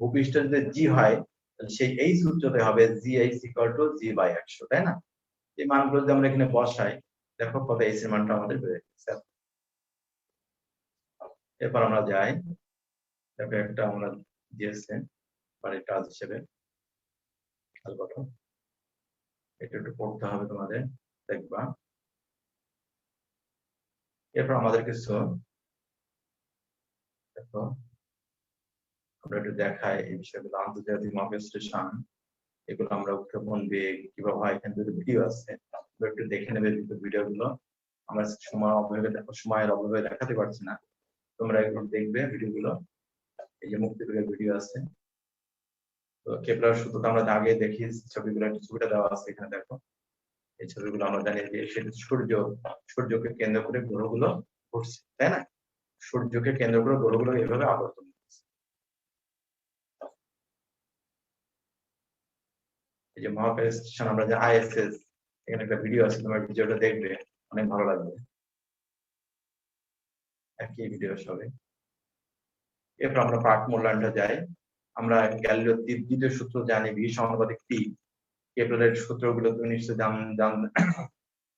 ভূপৃষ্ঠ যদি জি হয়, তাহলে সেই এইচ উচ্চতা হবে G H equal to G by 100, তাই না? এই মানগুলো যদি আমরা এখানে বসাই, দেখো কত এইচ এর মানটা আমাদের বের হচ্ছে। এরপর আমরা যাই, দেখো একটা আমরা দিয়েছে বাড়ির কাজ হিসেবে, খেয়াল করো, এটা একটু পড়তে হবে তোমাদের, দেখবা। এরপর আমাদের কিছু, দেখো আমরা একটু দেখাই এই বিষয়গুলো। আন্তর্জাতিক মহাকাশ স্টেশন, এগুলো আমরা উৎক্ষেপণ বেগ কিভাবে হয়, এখানে দুটো ভিডিও আছে, একটু দেখে নেবে ভিডিও গুলো। আমরা সময়ের অভাবে দেখাতে পারছি না, তোমরা একটু দেখবে ভিডিও গুলো। এই যে মুক্তিবেগের ভিডিও আছে, তো কেপলার সূত্র তো আমরা আগে দেখি, ছবিগুলো একটু ছবিটা দেওয়া আছে এখানে দেখো। এই ছবিগুলো আমরা জানি যে সেটা সূর্যকে কেন্দ্র করে গ্রহগুলো ঘুরছে, তাই না? সূর্যকে কেন্দ্র করে গ্রহগুলো এভাবে আবর্তন করছে। এই যে মহাকাশ স্টেশন আমরা যে আইএসএস, এখানে একটা ভিডিও আছে, তোমার ভিডিওটা দেখবে, অনেক ভালো লাগবে, একই ভিডিও সবে। এরপর আমরা পাঠ মূল্যায়নটা যাই। আমরা গ্যালিলিওর দ্বিতীয় সূত্র জানি, ভি সমানুপাতিক টি। কেপলারের সূত্রগুলো তুমি নিশ্চয়ই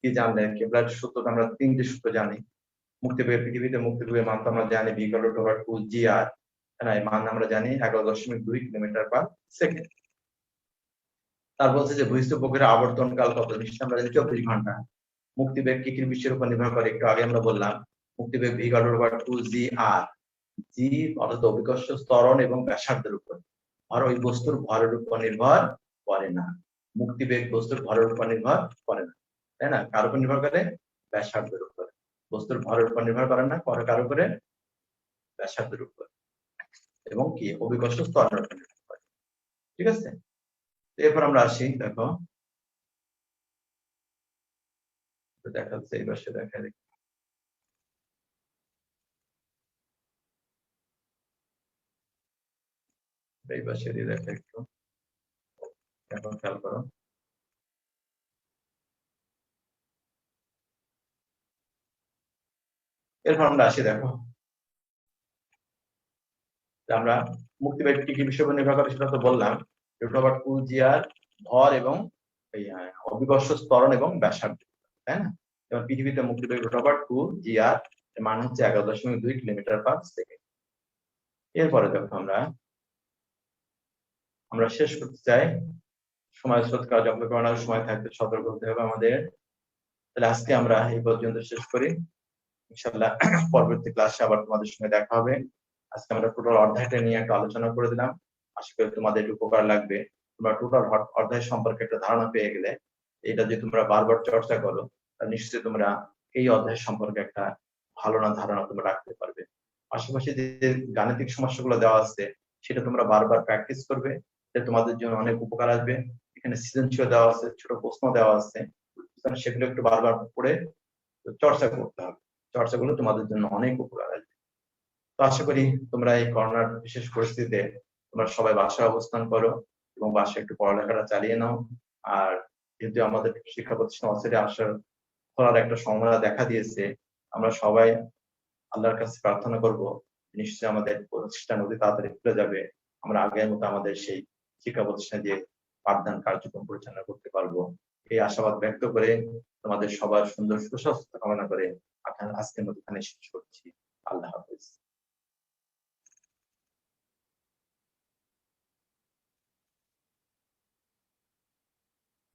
কি জানলে? কেপলারের সূত্র আমরা তিনটে সূত্র জানি। মুক্তিবেগের পৃথিবীতে মুক্তিবেগের মান তো আমরা জানি V equal to over 2 GR, না এই মান আমরা জানি 11.2 কিলোমিটার পার সেকেন্ড। তারপর হচ্ছে যে বহিঃস্থ প্রক্রিয়ার আবর্তনকাল কত? নিশ্চয়ই আমরা জানি 24 ঘন্টা। মুক্তিবেগ কি কি বিষয়ের উপর নির্ভর করে? একটু আগে আমরা বললাম মুক্তিবেগ V equal to over 2 GR. G অর্থাৎ অভিকর্ষ ত্বরণ এবং ব্যাসার্ধের উপর, আর ওই বস্তুর ভরের উপর নির্ভর করে না। মুক্তিবেগ বস্তুর ভরের উপর নির্ভর করে না, তাই না? কার উপর নির্ভর করে? ব্যাসার্ধের উপর। বস্তুর ভরের উপর নির্ভর করে না, কার উপরে? ব্যাসার্ধের উপর, এবং কি অভিকর্ষ ত্বরণের উপর নির্ভর করে। ঠিক আছে, এরপর আমরা আসি, দেখো দেখা যাচ্ছে এই পাশে দেখা দেখি, এই পাশে দিয়ে দেখা একটু, এখন খেয়াল করো। এরপর আমরা আসি, দেখো আমরা মুক্তিবেগ কি কি বিষয় উপর নির্ভর করে সেটা তো বললাম, রুট 2 জিআর ভর এবং এই অভিকর্ষ ত্বরণ এবং ব্যাসার্ধ, তাই না? যেমন পৃথিবীতে মুক্তিবেগ রুট 2 জিআর, এর মান হচ্ছে 11.2 কিলোমিটার পার সেকেন্ড। এরপরে দেখো আমরা শেষ করতে চাই, সময় স্রোত কার্যক্রম করার সময় থাকতে সতর্ক হতে হবে আমাদের। তাহলে আজকে আমরা এই পর্যন্ত শেষ করি, ইনশাআল্লাহ পরবর্তী ক্লাসে আবার তোমাদের সঙ্গে দেখা হবে। আজকে আমরা টোটাল অধ্যায়টা নিয়ে একটা আলোচনা করে দিলাম, আশা করি তোমাদের উপকার লাগবে। তোমরা টোটাল অধ্যায় সম্পর্কে একটা ধারণা পেয়ে গেলে, এটা যে তোমরা বারবার চর্চা করো, তাহলে নিশ্চয়ই তোমরা এই অধ্যায় সম্পর্কে একটা ভালো না ধারণা তোমরা রাখতে পারবে। পাশাপাশি যে গাণিতিক সমস্যাগুলো দেওয়া আছে সেটা তোমরা বারবার প্র্যাকটিস করবে, তোমাদের জন্য অনেক উপকার আসবে। এখানে সৃজনশীল দেওয়া আছে, ছোট প্রশ্ন দেওয়া আছে, সেগুলো একটু বারবার পড়ে চর্চা করতে হবে। চর্চাগুলো তোমাদের জন্য অনেক উপকার আসবে। তো আশা করি তোমরা এই করোনার বিশেষ পরিস্থিতিতে তোমরা সবাই বাসায় অবস্থান করো এবং বাসায় একটু পড়ালেখাটা চালিয়ে নাও। আর যেহেতু আমাদের শিক্ষা প্রতিষ্ঠান অস্থিরে আসার খোলার একটা সম্ভাবনা দেখা দিয়েছে, আমরা সবাই আল্লাহর কাছে প্রার্থনা করব নিশ্চয়ই আমাদের প্রতিষ্ঠান অতি তাড়াতাড়ি খুলে যাবে, আমরা আগের মতো আমাদের সেই শিক্ষা প্রতিষ্ঠানে যে পাঠদান কার্যক্রম পরিচালনা করতে পারবো। এই আশাবাদ ব্যক্ত করে তোমাদের সবার সুন্দর সুস্বাস্থ্য কামনা করে আজকের মতো এখানে শেষ করছি। আল্লাহ হাফেজ।